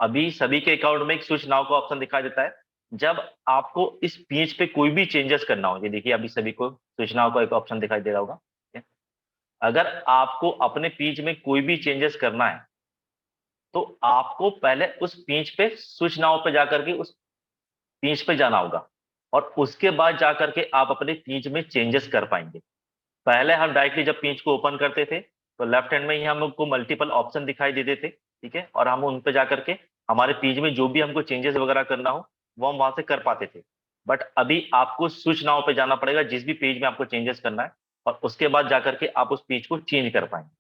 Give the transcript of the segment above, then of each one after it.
अभी सभी के अकाउंट में एक स्विच नाउ का ऑप्शन दिखाई देता है। जब आपको इस पेज पे कोई भी चेंजेस करना हो, ये देखिए अभी सभी को स्विच नाउ का एक ऑप्शन दिखाई दे रहा होगा। ठीक है? अगर आपको अपने पेज में कोई भी चेंजेस करना है तो आपको पहले उस पेज पे स्विच नाउ पे जाकर के उस पेज पे जाना होगा और उसके बाद जाकर के आप अपने पेज में चेंजेस कर पाएंगे। पहले हम डायरेक्टली जब पेज को ओपन करते थे तो लेफ्ट हैंड में ही हमको मल्टीपल ऑप्शन दिखाई देते थे, ठीक है, और हम उन पे जाकर के हमारे पेज में जो भी हमको चेंजेस वगैरह करना हो वो हम वहां से कर पाते थे। बट अभी आपको स्विच नाउ पे जाना पड़ेगा जिस भी पेज में आपको चेंजेस करना है, और उसके बाद जाकर के आप उस पेज को चेंज कर पाएंगे।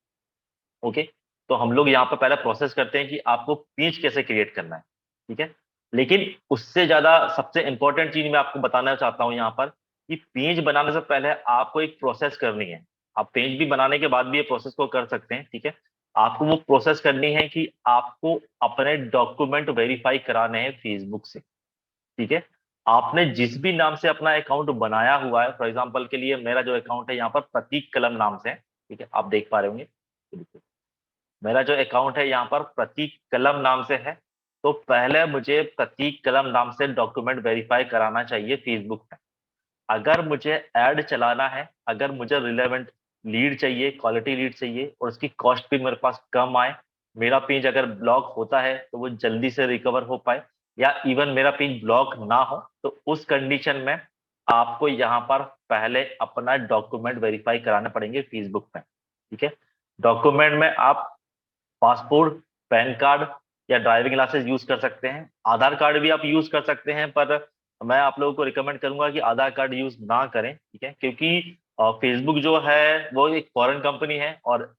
ओके, तो हम लोग यहाँ पर पहले प्रोसेस करते हैं कि आपको पेज कैसे क्रिएट करना है। ठीक है, लेकिन उससे ज्यादा सबसे इंपॉर्टेंट चीज मैं आपको बताना चाहता हूँ यहाँ पर कि पेज बनाने से पहले आपको एक प्रोसेस करनी है। आप पेज भी बनाने के बाद भी ये प्रोसेस को कर सकते हैं। ठीक है, आपको वो प्रोसेस करनी है कि आपको अपने डॉक्यूमेंट वेरीफाई कराने हैं फेसबुक से। ठीक है, आपने जिस भी नाम से अपना अकाउंट बनाया हुआ है, फॉर एग्जाम्पल के लिए मेरा जो अकाउंट है यहाँ पर प्रतीक कलम नाम से है। ठीक है, आप देख पा रहे होंगे, मेरा जो अकाउंट है यहाँ पर प्रतीक कलम नाम से है। तो पहले मुझे प्रतीक कलम नाम से डॉक्यूमेंट वेरीफाई कराना चाहिए फेसबुक पे। अगर मुझे ऐड चलाना है, अगर मुझे रिलेवेंट लीड चाहिए, क्वालिटी लीड चाहिए और उसकी कॉस्ट भी मेरे पास कम आए, मेरा पेज अगर ब्लॉक होता है तो वो जल्दी से रिकवर हो पाए, या इवन मेरा पेज ब्लॉक ना हो, तो उस कंडीशन में आपको यहाँ पर पहले अपना डॉक्यूमेंट वेरीफाई कराने पड़ेंगे फेसबुक पे। ठीक है, डॉक्यूमेंट में आप पासपोर्ट, पैन कार्ड या ड्राइविंग लाइसेंस यूज कर सकते हैं। आधार कार्ड भी आप यूज कर सकते हैं, पर मैं आप लोगों को रिकमेंड करूंगा कि आधार कार्ड यूज ना करें। ठीक है, क्योंकि फेसबुक जो है वो एक फॉरेन कंपनी है और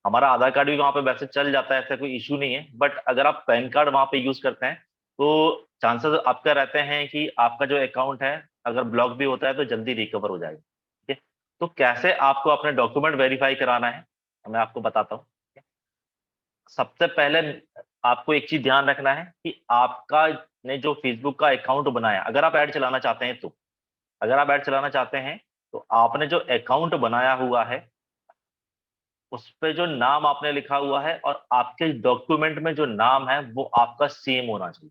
हमारा आधार कार्ड भी वहां पे वैसे चल जाता है, ऐसा कोई इशू नहीं है। बट अगर आप पैन कार्ड वहां पे यूज करते हैं तो चांसेस आपका रहते हैं कि आपका जो अकाउंट है अगर ब्लॉक भी होता है तो जल्दी रिकवर हो जाएगा। ठीक है, तो कैसे आपको अपने डॉक्यूमेंट वेरीफाई कराना है मैं आपको बताता हूँ। सबसे पहले आपको एक चीज ध्यान रखना है कि आपका ने जो फेसबुक का अकाउंट बनाया, अगर आप ऐड चलाना चाहते हैं तो अगर आप ऐड चलाना चाहते हैं तो आपने जो अकाउंट बनाया हुआ है उस पे जो नाम आपने लिखा हुआ है और आपके डॉक्यूमेंट में जो नाम है वो आपका सेम होना चाहिए।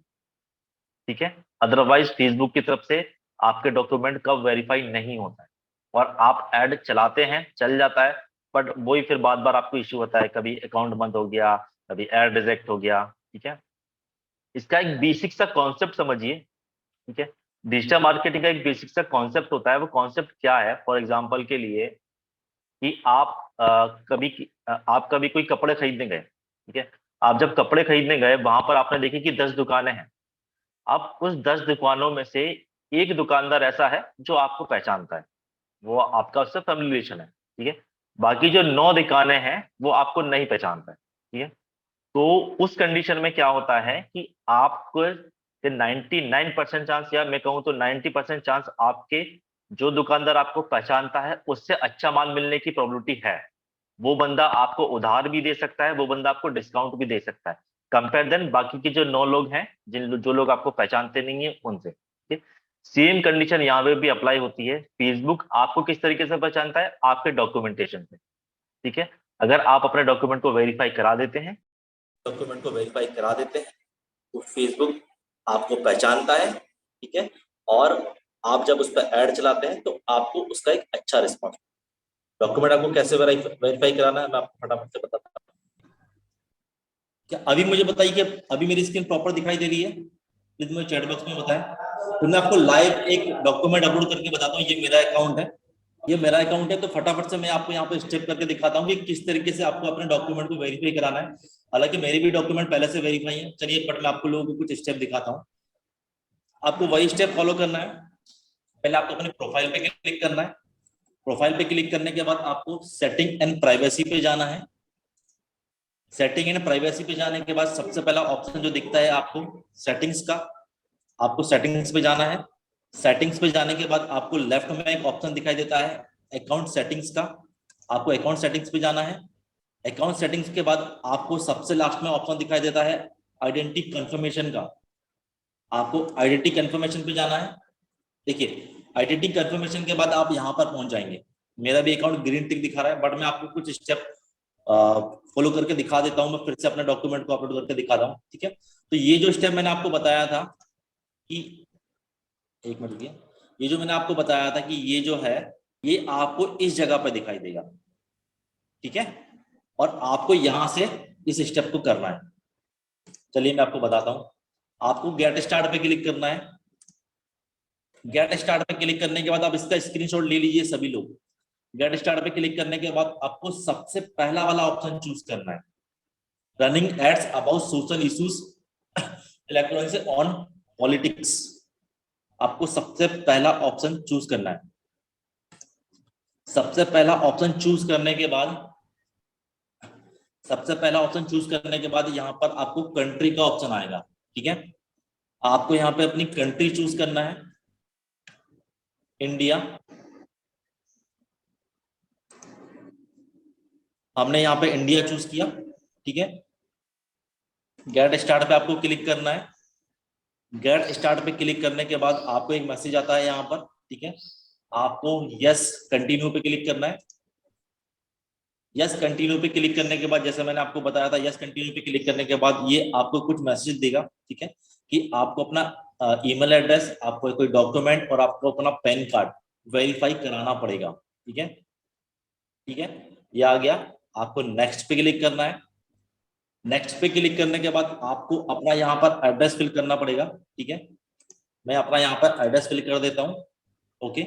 ठीक है, अदरवाइज फेसबुक की तरफ से आपके डॉक्यूमेंट का वेरीफाई नहीं होता है और आप ऐड चलाते हैं, चल जाता है, बट वही फिर बार बार आपको इश्यू होता है, कभी अकाउंट बंद हो गया, कभी ऐड रिजेक्ट हो गया। ठीक है, इसका एक बेसिक सा कॉन्सेप्ट समझिए। ठीक है, डिजिटल मार्केटिंग का एक बेसिक सा कॉन्सेप्ट होता है। वो कॉन्सेप्ट क्या है, फॉर एग्जांपल के लिए कि आप कभी कोई कपड़े खरीदने गए। ठीक है, आप जब कपड़े खरीदने गए वहां पर आपने देखी कि 10 दुकानें हैं। अब उस 10 दुकानों में से एक दुकानदार ऐसा है जो आपको पहचानता है, वो आपका उससे फैमिली रिलेशन है। ठीक है, बाकी जो 9 दुकानें हैं वो आपको नहीं पहचानता है। ठीक है, तो उस कंडीशन में क्या होता है कि आपको 99% चांस, या मैं कहूं तो 90% चांस आपके जो दुकानदार आपको पहचानता है उससे अच्छा माल मिलने की प्रोबेबिलिटी है। वो बंदा आपको उधार भी दे सकता है, वो बंदा आपको डिस्काउंट भी दे सकता है, कंपेयर देन बाकी के जो 9 लोग हैं जो लोग आपको पहचानते नहीं है उनसे। ठीक, सेम कंडीशन यहाँ पे भी अप्लाई होती है। फेसबुक आपको किस तरीके से पहचानता है, आपके डॉक्यूमेंटेशन से। ठीक है, अगर आप अपने डॉक्यूमेंट को वेरीफाई करा देते हैं तो फेसबुक आपको पहचानता है। ठीक है, और आप जब उस पर ऐड चलाते हैं तो आपको उसका एक अच्छा रिस्पॉन्स। डॉक्यूमेंट आपको कैसे वेरीफाई कराना है मैं आपको फटाफट से बताता हूँ। क्या अभी मुझे बताइए कि अभी मेरी स्क्रीन प्रॉपर दिखाई दे रही है? प्लीज मुझे चैट बॉक्स में बताएं। तो मैं आपको लाइव एक डॉक्यूमेंट अपलोड करके बताता हूँ। ये मेरा अकाउंट है, ये मेरा अकाउंट है, तो फटाफट से मैं आपको यहाँ पे स्टेप करके दिखाता हूँ कि किस तरीके से आपको अपने डॉक्यूमेंट को वेरीफाई कराना है। हालांकि मेरे भी डॉक्यूमेंट पहले से वेरीफाई है, चलिए बट मैं आपको लोगों को कुछ स्टेप दिखाता हूँ। आपको वही स्टेप फॉलो करना है। पहले आपको अपने प्रोफाइल पे क्लिक करना है। प्रोफाइल पे क्लिक करने के बाद आपको सेटिंग एंड प्राइवेसी पे जाना है। सेटिंग एंड प्राइवेसी पे जाने के बाद सबसे पहला ऑप्शन जो दिखता है आपको सेटिंग्स का, आपको सेटिंग्स पे जाना है। सेटिंग्स पे जाने के बाद आपको लेफ्ट में एक ऑप्शन दिखाई देता है अकाउंट सेटिंग्स का, आपको अकाउंट सेटिंग्स पे जाना है। अकाउंट सेटिंग्स के बाद आपको सबसे लास्ट में ऑप्शन दिखाई देता है आइडेंटिटी कंफर्मेशन का, आपको आइडेंटिटी कंफर्मेशन पे जाना है। देखिए आइडेंटिटी कंफर्मेशन के बाद आप यहाँ पर पहुंच जाएंगे। मेरा भी अकाउंट ग्रीन टिक दिखा रहा है, बट मैं आपको कुछ स्टेप फॉलो करके दिखा देता हूं, मैं फिर से अपने डॉक्यूमेंट को अपलोड करके दिखा रहा हूं, ठीक है। तो ये जो स्टेप मैंने आपको बताया था कि, एक मिनट रुकिए, ये जो मैंने आपको बताया था कि ये जो है ये आपको इस जगह पर दिखाई देगा, ठीक है, और आपको यहां से इस स्टेप को करना है। चलिए मैं आपको बताता हूं। आपको गेट स्टार्ट पे क्लिक करना है। गेट स्टार्ट पे क्लिक करने के बाद आप इसका स्क्रीनशॉट ले लीजिए सभी लोग। गेट स्टार्ट पे क्लिक करने के बाद आपको सबसे पहला वाला ऑप्शन चूज करना है, running ads about social issues electronics on politics. आपको सबसे पहला ऑप्शन चूज करना है। सबसे पहला ऑप्शन चूज करने के बाद, सबसे पहला ऑप्शन चूज करने के बाद यहाँ पर आपको कंट्री का ऑप्शन आएगा, ठीक है। आपको यहाँ पे अपनी कंट्री चूज करना है, इंडिया। हमने यहाँ पे इंडिया चूज किया, ठीक है। गेट स्टार्ट पे आपको क्लिक करना है। गेट स्टार्ट पे क्लिक करने के बाद आपको एक मैसेज आता है यहाँ पर, ठीक है। आपको यस कंटिन्यू पे क्लिक करना है। यस कंटिन्यू पे क्लिक करने के बाद, जैसे मैंने आपको बताया था, यस कंटिन्यू पे क्लिक करने के बाद ये आपको कुछ मैसेज देगा, ठीक है, कि आपको अपना ईमेल एड्रेस, आपको कोई डॉक्यूमेंट और आपको अपना पैन कार्ड वेरीफाई कराना पड़ेगा, ठीक है। ठीक है, ये आ गया। आपको नेक्स्ट पे क्लिक करना है। नेक्स्ट पे क्लिक करने के बाद आपको अपना यहाँ पर एड्रेस फिल करना पड़ेगा, ठीक है। मैं अपना यहाँ पर एड्रेस फिल कर देता हूँ, ओके।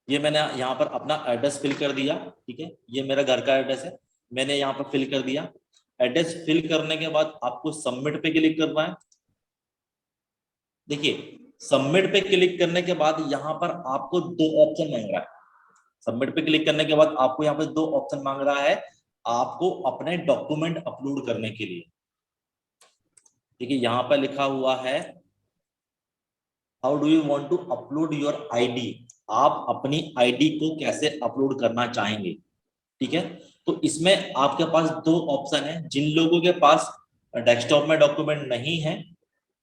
ये मैंने यहाँ पर अपना एड्रेस फिल कर दिया, ठीक है। ये मेरा घर का एड्रेस है, मैंने यहाँ पर फिल कर दिया। एड्रेस फिल करने के बाद आपको सबमिट पे क्लिक करना है। देखिए, सबमिट पे क्लिक करने के बाद यहाँ पर आपको दो ऑप्शन मांग रहा है। सबमिट पे क्लिक करने के बाद आपको यहाँ पे दो ऑप्शन मांग रहा है, आपको अपने डॉक्यूमेंट अपलोड करने के लिए। देखिए यहाँ पर लिखा हुआ है, how do you want to upload your ID. आप अपनी आईडी को कैसे अपलोड करना चाहेंगे, ठीक है। तो इसमें आपके पास दो ऑप्शन है। जिन लोगों के पास डेस्कटॉप में डॉक्यूमेंट नहीं है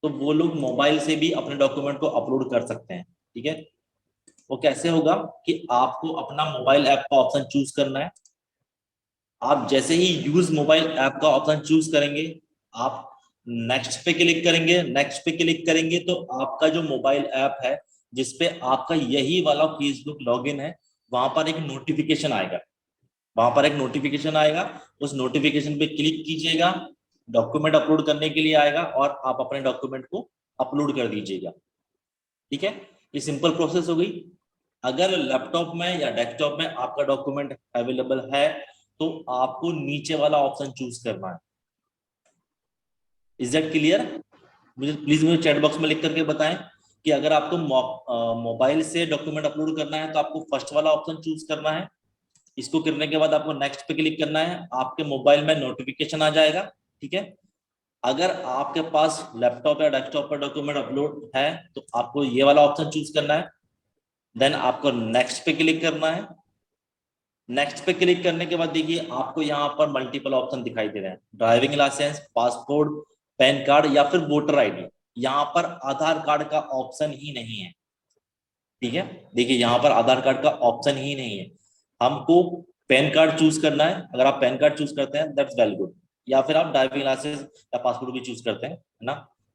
तो वो लोग मोबाइल से भी अपने डॉक्यूमेंट को अपलोड कर सकते हैं, ठीक है। वो कैसे होगा कि आपको अपना मोबाइल ऐप का ऑप्शन चूज करना है। आप जैसे ही यूज मोबाइल ऐप का ऑप्शन चूज करेंगे, आप नेक्स्ट पे क्लिक करेंगे। नेक्स्ट पे क्लिक करेंगे तो आपका जो मोबाइल ऐप है जिसपे आपका यही वाला फेसबुक लॉगिन है, वहां पर एक नोटिफिकेशन आएगा। वहां पर एक नोटिफिकेशन आएगा, उस नोटिफिकेशन पे क्लिक कीजिएगा, डॉक्यूमेंट अपलोड करने के लिए आएगा और आप अपने डॉक्यूमेंट को अपलोड कर दीजिएगा, ठीक है। ये सिंपल प्रोसेस हो गई। अगर लैपटॉप में या डेस्कटॉप में आपका डॉक्यूमेंट अवेलेबल है तो आपको नीचे वाला ऑप्शन चूज करना है। Is that clear? मुझे चैट बॉक्स में लिख करके बताएं कि अगर आपको मोबाइल से डॉक्यूमेंट अपलोड करना है तो आपको फर्स्ट वाला ऑप्शन चूज करना है। इसको करने के बाद आपको नेक्स्ट पे क्लिक करना है, आपके मोबाइल में नोटिफिकेशन आ जाएगा, ठीक है। अगर आपके पास लैपटॉप या डेस्कटॉप पर डॉक्यूमेंट अपलोड है तो आपको ये वाला ऑप्शन चूज करना है। देन आपको नेक्स्ट पे क्लिक करना है। नेक्स्ट पे क्लिक करने के बाद देखिए आपको यहाँ पर मल्टीपल ऑप्शन दिखाई दे रहे हैं, driving licence, passport, PAN card या फिर वोटर आईडी। यहाँ पर आधार कार्ड का ऑप्शन ही नहीं है, ठीक है। देखिए यहाँ पर आधार कार्ड का ऑप्शन ही नहीं है, हमको पैन कार्ड चूज करना है। अगर आप पैन कार्ड चूज करते हैं दैट्स वेल गुड, या फिर आप ड्राइविंग लाइसेंस या पासपोर्ट भी चूज करते हैं, है ना,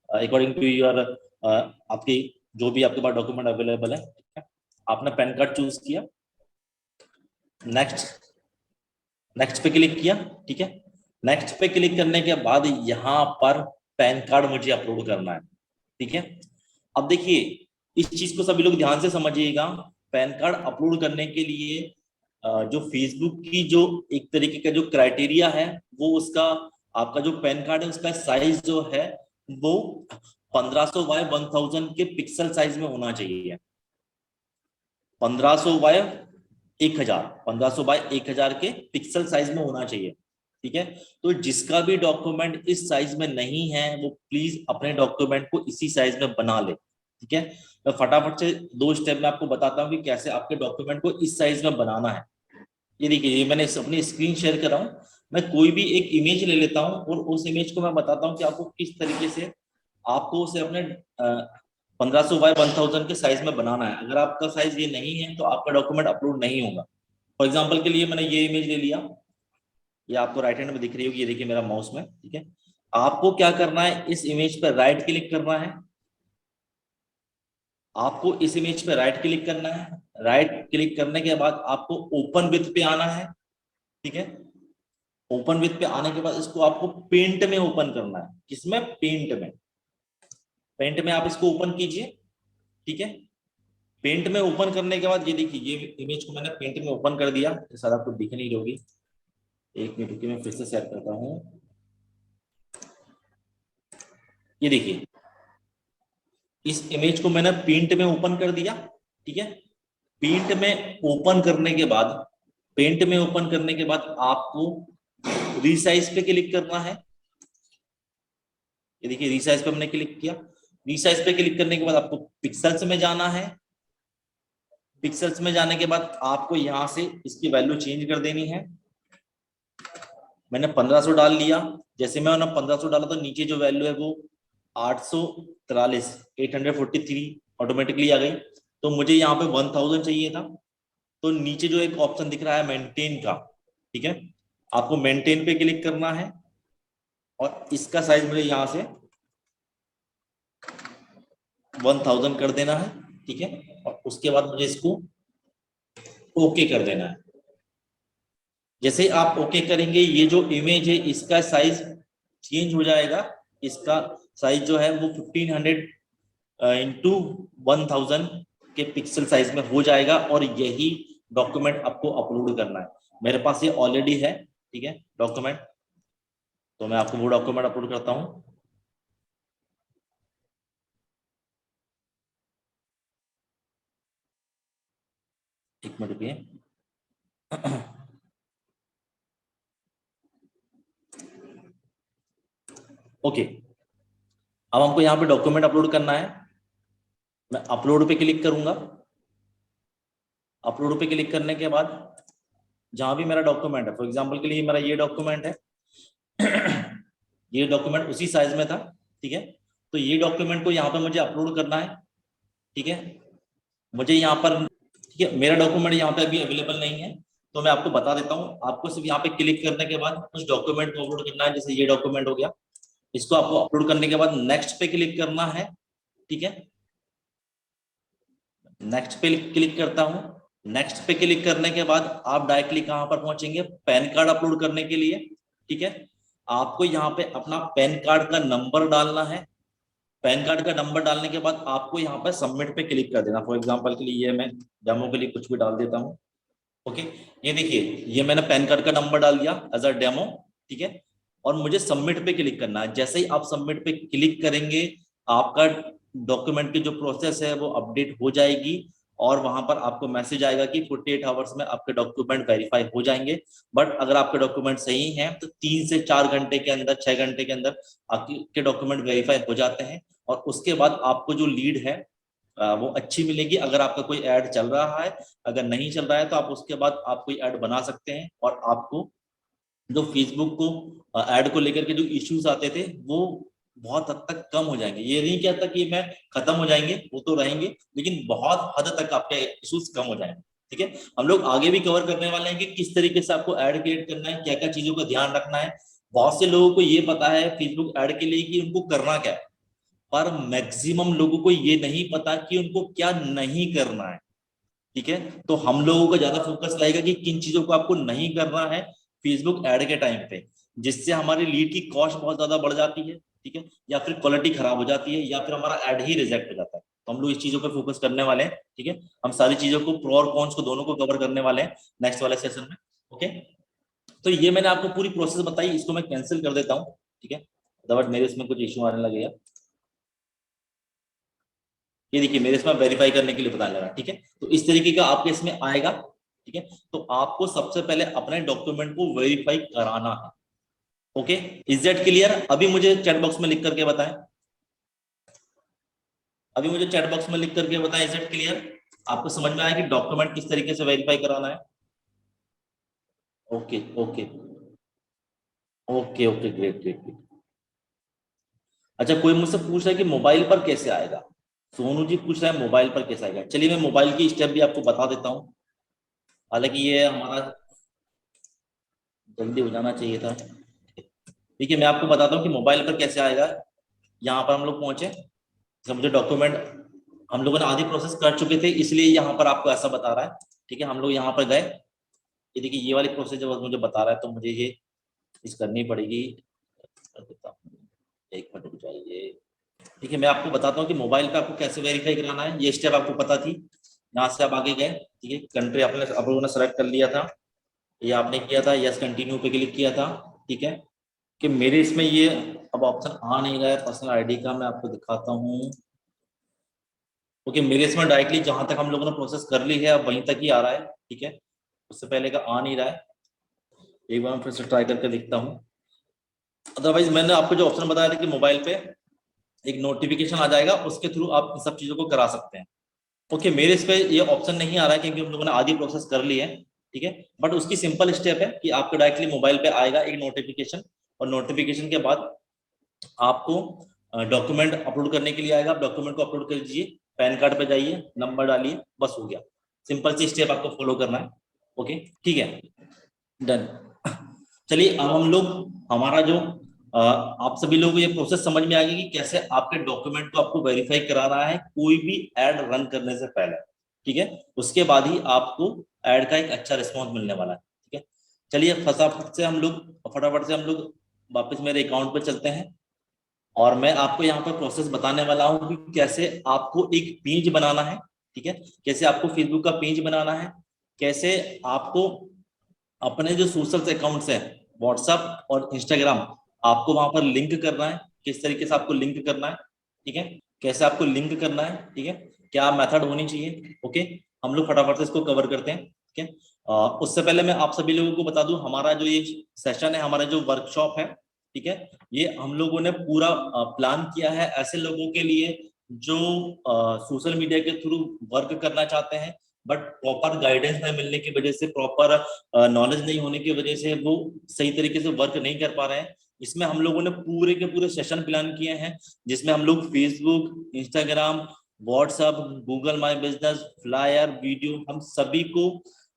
अकॉर्डिंग टू योर आपकी जो भी आपके पास डॉक्यूमेंट अवेलेबल है, ठीक है। आपने पैन कार्ड चूज किया, नेक्स्ट, नेक्स्ट पे क्लिक किया, ठीक है। नेक्स्ट पे क्लिक करने के बाद यहाँ पर पैन कार्ड मुझे अपलोड करना है, ठीक है। अब देखिए इस चीज को सभी लोग ध्यान से समझिएगा। पैन कार्ड अपलोड करने के लिए जो फेसबुक की जो एक तरीके का जो क्राइटेरिया है, वो उसका आपका जो पैन कार्ड है उसका साइज जो है वो 1500 बाय 1000 के पिक्सल साइज में होना चाहिए। 1500 बाय 1000, 1500 बाय 1000 के पिक्सल साइज में होना चाहिए, ठीक है। तो जिसका भी डॉक्यूमेंट इस साइज में नहीं है वो प्लीज अपने डॉक्यूमेंट को इसी साइज में बना ले, ठीक है। मैं फटाफट से दो स्टेप में आपको बताता हूँ कि कैसे आपके डॉक्यूमेंट को इस साइज में बनाना है। ये देखिए, ये मैंने अपनी स्क्रीन शेयर कर रहा हूँ। मैं कोई भी एक इमेज ले लेता हूँ और उस इमेज को मैं बताता हूँ कि आपको किस तरीके से आपको उसे अपने 1500 बाय 1000 के साइज में बनाना है। अगर आपका साइज ये नहीं है तो आपका डॉक्यूमेंट अपलोड नहीं होगा, फॉर एग्जाम्पल के लिए मैंने ये इमेज ले लिया, ये आपको राइट हैंड में दिख रही होगी, ये देखिए मेरा माउस में, ठीक है। आपको क्या करना है, इस इमेज पर राइट क्लिक करना है, आपको इस इमेज पे राइट क्लिक करना है, राइट क्लिक करने के बाद आपको ओपन विथ पे आना है, ठीक है। ओपन विथ पे आने के बाद इसको आपको पेंट में ओपन करना है। किसमें? पेंट में। पेंट में आप इसको ओपन कीजिए, ठीक है। पेंट में ओपन करने के बाद ये देखिए, ये इमेज को मैंने पेंट में ओपन कर दिया, ये सारा आपको दिख नहीं होगी। एक मिनट रुकिए, मैं फिर से सेट करता हूँ। ये देखिए, इस इमेज को मैंने पेंट में ओपन कर दिया, ठीक है। पेंट में ओपन करने के बाद, पेंट में ओपन करने के बाद आपको रीसाइज पे क्लिक करना है। ये देखिए, रीसाइज पे हमने क्लिक किया। रीसाइज पे क्लिक करने के बाद आपको पिक्सल्स में जाना है। पिक्सल्स में जाने के बाद आपको यहां से इसकी वैल्यू चेंज कर देनी है। मैंने 1500 डाल लिया। जैसे मैं 1500 डाला तो नीचे जो वैल्यू है वो 843 843 ऑटोमेटिकली आ गई। तो मुझे यहाँ पे 1000 चाहिए था, तो नीचे जो एक ऑप्शन दिख रहा है मेंटेन का, ठीक है, आपको मेंटेन पे क्लिक करना है और इसका साइज मुझे यहाँ से 1000 कर देना है, ठीक है। और उसके बाद मुझे इसको ओके कर देना है। जैसे आप ओके करेंगे, ये जो इमेज है इसका साइज चेंज हो जाएगा। इसका साइज जो है वो 1500 इंटू 1000 के पिक्सल साइज में हो जाएगा और यही डॉक्यूमेंट आपको अपलोड करना है। मेरे पास ये ऑलरेडी है, ठीक है, डॉक्यूमेंट। तो मैं आपको वो डॉक्यूमेंट अपलोड करता हूँ। एक मिनट रुकिए। ओके, अब हमको यहाँ पे डॉक्यूमेंट अपलोड करना है। मैं अपलोड पे क्लिक करूंगा। अपलोड पे क्लिक करने के बाद जहां भी मेरा डॉक्यूमेंट है, फॉर एग्जांपल के लिए मेरा ये डॉक्यूमेंट है, ये डॉक्यूमेंट उसी साइज में था, ठीक है। तो ये डॉक्यूमेंट को यहाँ पे मुझे अपलोड करना है, ठीक है। मुझे यहाँ पर, ठीक है, मेरा डॉक्यूमेंट यहाँ पे अभी अवेलेबल नहीं है, तो मैं आपको बता देता हूँ। आपको सिर्फ यहाँ पे क्लिक करने के बाद उस डॉक्यूमेंट को अपलोड करना है। जैसे ये डॉक्यूमेंट हो गया, इसको आपको अपलोड करने के बाद नेक्स्ट पे क्लिक करना है, ठीक है। नेक्स्ट पे क्लिक करता हूँ। नेक्स्ट पे क्लिक करने के बाद आप डायरेक्टली कहां पर पहुंचेंगे? पैन कार्ड अपलोड करने के लिए, ठीक है। आपको यहाँ पे अपना पैन कार्ड का नंबर डालना है। पैन कार्ड का नंबर डालने के बाद आपको यहाँ पे सबमिट पे क्लिक कर देना। फॉर एग्जांपल के लिए ये मैं डेमो के लिए कुछ भी डाल देता हूँ। ओके, ये देखिए, ये मैंने पैन कार्ड का नंबर डाल दिया एज अ डेमो, ठीक है। और मुझे सबमिट पे क्लिक करना है। जैसे ही आप सबमिट पे क्लिक करेंगे, आपका डॉक्यूमेंट की जो प्रोसेस है वो अपडेट हो जाएगी और वहां पर आपको मैसेज आएगा कि 48 आवर्स में आपके डॉक्यूमेंट वेरीफाई हो जाएंगे। बट अगर आपके डॉक्यूमेंट सही हैं तो 3 से 4 घंटे के अंदर, 6 घंटे के अंदर आपके डॉक्यूमेंट वेरीफाई हो जाते हैं। और उसके बाद आपको जो लीड है वो अच्छी मिलेगी। अगर आपका कोई ऐड चल रहा है, अगर नहीं चल रहा है तो आप उसके बाद आप कोई ऐड बना सकते हैं। और आपको जो फेसबुक को ऐड को लेकर के जो इश्यूज आते थे वो बहुत हद तक कम हो जाएंगे। ये नहीं कहता कि मैं खत्म हो जाएंगे, वो तो रहेंगे, लेकिन बहुत हद तक आपके इश्यूज कम हो जाएंगे, ठीक है। हम लोग आगे भी कवर करने वाले हैं कि किस तरीके से आपको ऐड क्रिएट करना है, क्या क्या चीजों का ध्यान रखना है। बहुत से लोगों को ये पता है फेसबुक ऐड के लिए कि उनको करना क्या है, पर मैक्सिमम लोगों को ये नहीं पता कि उनको क्या नहीं करना है, ठीक है। तो हम लोगों का ज्यादा फोकस रहेगा कि किन चीजों को आपको नहीं करना है फेसबुक ऐड के टाइम पे, जिससे हमारी लीड की कॉस्ट बहुत ज्यादा बढ़ जाती है, ठीक है, या फिर क्वालिटी खराब हो जाती है, या फिर हमारा ऐड ही रिजेक्ट हो जाता है। तो हम लोग इस चीजों पर फोकस करने वाले हैं, ठीक है। हम सारी चीजों को, प्रो और कॉन्स को दोनों को कवर करने वाले हैं नेक्स्ट वाले सेशन में। ओके, तो ये मैंने आपको पूरी प्रोसेस बताई, इसको मैं कैंसिल कर देता हूँ, ठीक है। अदरवाइज मेरे इसमें कुछ इशू आने लगेगा। ये देखिए, मेरे इसमें वेरीफाई करने के लिए बताने लगा, ठीक है। तो इस तरीके का आपके इसमें आएगा, ठीक है। तो आपको सबसे पहले अपने डॉक्यूमेंट को वेरीफाई कराना है। Okay, is that clear? अभी मुझे चैट बॉक्स में लिख करके बताएं, अभी मुझे चैट बॉक्स में लिख करके बताएं, इज दैट क्लियर? आपको समझ में आया कि डॉक्यूमेंट किस तरीके से वेरीफाई कराना है? Okay okay okay okay, great great great. अच्छा, कोई मुझसे पूछ रहा है कि मोबाइल पर कैसे आएगा? सोनू जी पूछ रहे हैं मोबाइल पर कैसे आएगा। चलिए मैं मोबाइल की स्टेप भी आपको बता देता हूँ। हालांकि ये हमारा जल्दी हो जाना चाहिए था। ठीक है, मैं आपको बताता हूँ कि मोबाइल पर कैसे आएगा। यहाँ पर हम लोग पहुंचे, जब मुझे डॉक्यूमेंट हम लोगों ने आधी प्रोसेस कर चुके थे, इसलिए यहाँ पर आपको ऐसा बता रहा है। ठीक है, हम लोग यहाँ पर गए, ये देखिए ये वाली प्रोसेस जब मुझे बता रहा है तो मुझे ये चीज करनी पड़ेगी। कर देता हूँ, एक मिनट रुक जाइए। ठीक है, मैं आपको बताता हूँ कि मोबाइल पे आपको कैसे वेरीफाई कराना है। ये स्टेप आपको पता थी, यहाँ से आप आगे गए। ठीक है, कंट्री आपने आप लोगों ने सेलेक्ट कर लिया था, ये आपने किया था, यस कंटिन्यू पे क्लिक किया था। ठीक है, कि मेरे इसमें ये अब ऑप्शन आ नहीं रहा है पर्सनल आईडी का, मैं आपको दिखाता हूँ। ओके, मेरे इसमें डायरेक्टली जहां तक हम लोगों ने प्रोसेस कर ली है अब वहीं तक ही आ रहा है। ठीक है, उससे पहले का आ नहीं रहा है। एक बार मैं फिर से ट्राई करके देखता हूँ। अदरवाइज मैंने आपको जो ऑप्शन बताया था कि मोबाइल पे एक नोटिफिकेशन आ जाएगा, उसके थ्रू आप इन सब चीजों को करा सकते हैं। ओके, मेरे इस पे ये ऑप्शन नहीं आ रहा है क्योंकि हम लोगों ने आधी प्रोसेस कर ली है। ठीक है, बट उसकी सिंपल स्टेप है कि आपको डायरेक्टली मोबाइल पे आएगा एक नोटिफिकेशन, और नोटिफिकेशन के बाद आपको डॉक्यूमेंट अपलोड करने के लिए आएगा। आप डॉक्यूमेंट को अपलोड कर दीजिए, पैन कार्ड पे जाइए, नंबर डालिए, बस हो गया। सिंपल सी स्टेप आपको फॉलो करना है। ओके, ठीक है, डन। चलिए अब हम लोग हमारा जो आप सभी लोगों को ये प्रोसेस समझ में आ गई कि कैसे आपके डॉक्यूमेंट को आपको वेरीफाई कराना है कोई भी ऐड रन करने से पहले। ठीक है, उसके बाद ही आपको ऐड का एक अच्छा रिस्पॉन्स मिलने वाला है। ठीक है, चलिए फटाफट से हम लोग वापस मेरे अकाउंट पे चलते हैं, और मैं आपको यहाँ पर प्रोसेस बताने वाला हूँ कि कैसे आपको एक पेज बनाना है। ठीक है, कैसे आपको फेसबुक का पेज बनाना है, कैसे आपको अपने जो सोशल अकाउंट्स हैं व्हाट्सएप और इंस्टाग्राम, आपको वहां पर लिंक करना है, किस तरीके से आपको लिंक करना है। ठीक है, कैसे आपको लिंक करना है। ठीक है, क्या मेथड होनी चाहिए। ओके, हम लोग फटाफट से इसको कवर करते हैं। ठीक है, उससे पहले मैं आप सभी लोगों को बता दूं, हमारा जो ये सेशन है, हमारा जो वर्कशॉप है, ठीक है, ये हम लोगों ने पूरा प्लान किया है ऐसे लोगों के लिए जो सोशल मीडिया के थ्रू वर्क करना चाहते हैं, बट प्रॉपर गाइडेंस न मिलने की वजह से, प्रॉपर नॉलेज नहीं होने की वजह से वो सही तरीके से वर्क नहीं कर पा रहे हैं। इसमें हम लोगों ने पूरे के पूरे सेशन प्लान किए हैं, जिसमें हम लोग Facebook, Instagram, WhatsApp, Google my business, flyer, video, हम सभी को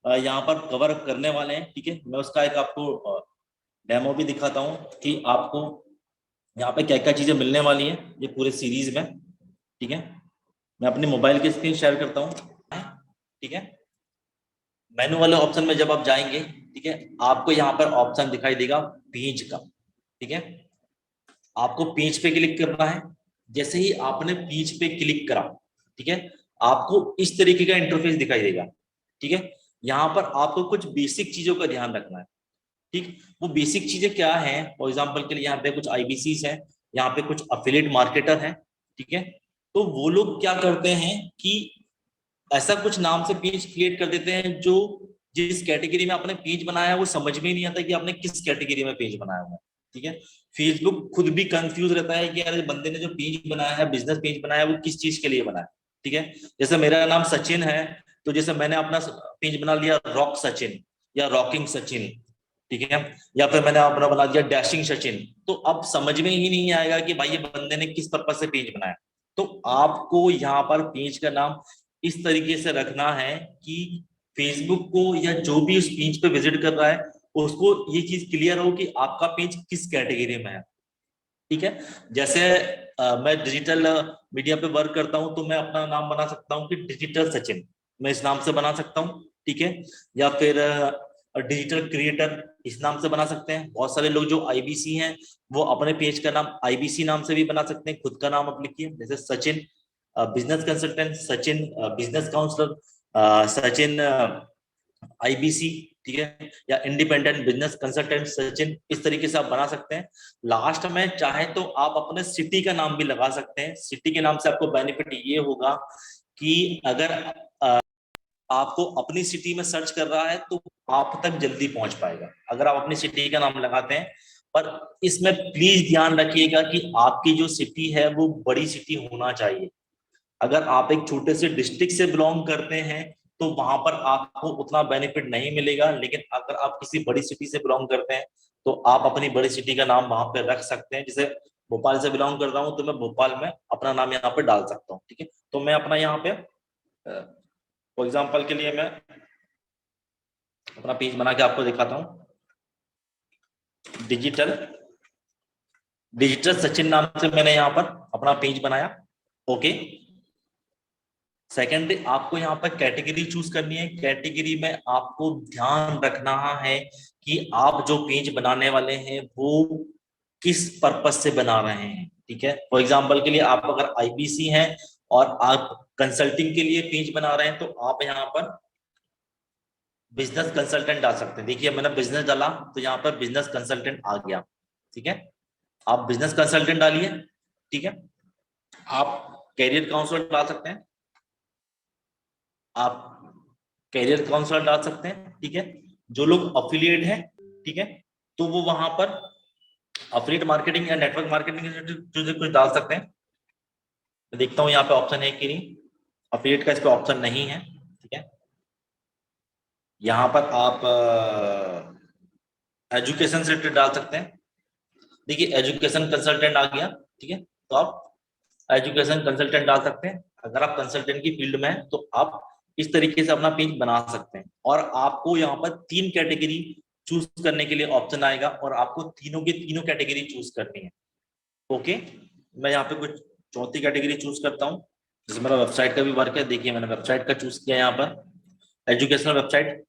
यहाँ पर कवर करने वाले हैं। ठीक है, मैं उसका एक आपको डेमो भी दिखाता हूँ कि आपको यहाँ पे क्या क्या चीजें मिलने वाली हैं ये पूरे सीरीज में। ठीक है, मैं अपने मोबाइल की स्क्रीन शेयर करता हूँ। ठीक है, मेनू वाले ऑप्शन में जब आप जाएंगे, ठीक है, आपको यहाँ पर ऑप्शन दिखाई देगा पेज का। ठीक है, आपको पेज पे क्लिक करना है। जैसे ही आपने पेज पे क्लिक करा, ठीक है, आपको इस तरीके का इंटरफेस दिखाई देगा। ठीक है, यहाँ पर आपको कुछ बेसिक चीजों का ध्यान रखना है। ठीक, वो बेसिक चीजें क्या है, फॉर एग्जांपल के लिए यहाँ पे कुछ आईबीसीज है, यहाँ पे कुछ अफिलिएट मार्केटर है। ठीक है, तो वो लोग क्या करते हैं कि ऐसा कुछ नाम से पेज क्रिएट कर देते हैं जो जिस कैटेगरी में आपने पेज बनाया है वो समझ में नहीं आता कि आपने किस कैटेगरी में पेज बनाया हुआ है। ठीक है, फेसबुक खुद भी कंफ्यूज रहता है कि यार बंदे ने जो पेज बनाया है, बिजनेस पेज बनाया है, वो किस चीज के लिए बनाया है। ठीक है, जैसे मेरा नाम सचिन है, तो जैसे मैंने अपना पेज बना लिया रॉक सचिन या रॉकिंग सचिन। ठीक है, या फिर मैंने अपना बना दिया डैशिंग सचिन, तो अब समझ में ही नहीं आएगा कि भाई ये बंदे ने किस पर्पज से पेज बनाया। तो आपको यहाँ पर पेज का नाम इस तरीके से रखना है कि फेसबुक को या जो भी उस पेज पे विजिट कर रहा है उसको ये चीज क्लियर हो कि आपका पेज किस कैटेगरी में है। ठीक है, जैसे मैं डिजिटल मीडिया पे वर्क करता हूं तो मैं अपना नाम बना सकता हूं कि डिजिटल सचिन, मैं इस नाम से बना सकता हूं। ठीक है, या फिर डिजिटल क्रिएटर इस नाम से बना सकते हैं। बहुत सारे लोग जो आईबीसी हैं वो अपने पेज का नाम आईबीसी नाम से भी बना सकते हैं, खुद का नाम आप लिखिए, जैसे Sachin business consultant, Sachin business counsellor, Sachin IBC. ठीक है, या इंडिपेंडेंट बिजनेस कंसल्टेंट सचिन, इस तरीके से आप बना सकते हैं। लास्ट में चाहे तो आप अपने सिटी का नाम भी लगा सकते हैं। सिटी के नाम से आपको बेनिफिट ये होगा कि अगर आपको अपनी सिटी में सर्च कर रहा है तो आप तक जल्दी पहुंच पाएगा अगर आप अपनी सिटी का नाम लगाते हैं। पर इसमें प्लीज ध्यान रखिएगा कि आपकी जो सिटी है वो बड़ी सिटी होना चाहिए। अगर आप एक छोटे से डिस्ट्रिक्ट से बिलोंग करते हैं तो वहां पर आपको उतना बेनिफिट नहीं मिलेगा, लेकिन अगर आप किसी बड़ी सिटी से बिलोंग करते हैं तो आप अपनी बड़ी सिटी का नाम वहां पे रख सकते हैं। जैसे भोपाल से बिलोंग कर रहा हूं तो मैं भोपाल में अपना नाम यहाँ पे डाल सकता हूँ। ठीक है, तो मैं अपना यहाँ पे फॉर एग्जाम्पल के लिए मैं अपना पेज बना के आपको दिखाता हूँ। डिजिटल सचिन नाम से मैंने यहाँ पर अपना पेज बनाया। ओके, सेकेंड आपको यहाँ पर कैटेगरी चूज करनी है। कैटेगरी में आपको ध्यान रखना है कि आप जो पेज बनाने वाले हैं वो किस पर्पस से बना रहे हैं। ठीक है, फॉर एग्जांपल के लिए आप अगर आईबीसी हैं और आप कंसल्टिंग के लिए पेज बना रहे हैं तो आप यहाँ पर बिजनेस कंसल्टेंट डाल सकते हैं। देखिए मैंने बिजनेस डाला तो यहाँ पर बिजनेस कंसल्टेंट आ गया। ठीक है, आप बिजनेस कंसल्टेंट डालिए। ठीक है, आप कैरियर काउंसलर डाल सकते हैं, आप कैरियर काउंसलर डाल सकते हैं। ठीक है, जो लोग अफिलिएट हैं, ठीक है, तो वो वहां पर अफिलिएट मार्केटिंग या नेटवर्क मार्केटिंग जो कुछ डाल सकते हैं। मैं देखता हूँ यहाँ पे ऑप्शन है कि नहीं, अफिलिएट का इस पे ऑप्शन नहीं है। ठीक है, यहाँ पर आप एजुकेशन से रिलेटेड डाल सकते हैं। देखिए एजुकेशन कंसल्टेंट आ गया। ठीक है, तो आप एजुकेशन कंसल्टेंट डाल सकते हैं। अगर आप कंसल्टेंट की फील्ड में हैं तो आप इस तरीके से अपना पेज बना सकते हैं। और आपको यहाँ पर 3 कैटेगरी चूज करने के लिए ऑप्शन आएगा और आपको तीनों की तीनों कैटेगरी चूज करनी है। ओके, मैं यहाँ पे कुछ चौथी कैटेगरी चूज करता हूँ। जैसे मेरा वेबसाइट का भी वर्क है, देखिए मैंने वेबसाइट का चूज किया यहाँ पर एजुकेशनल वेबसाइट।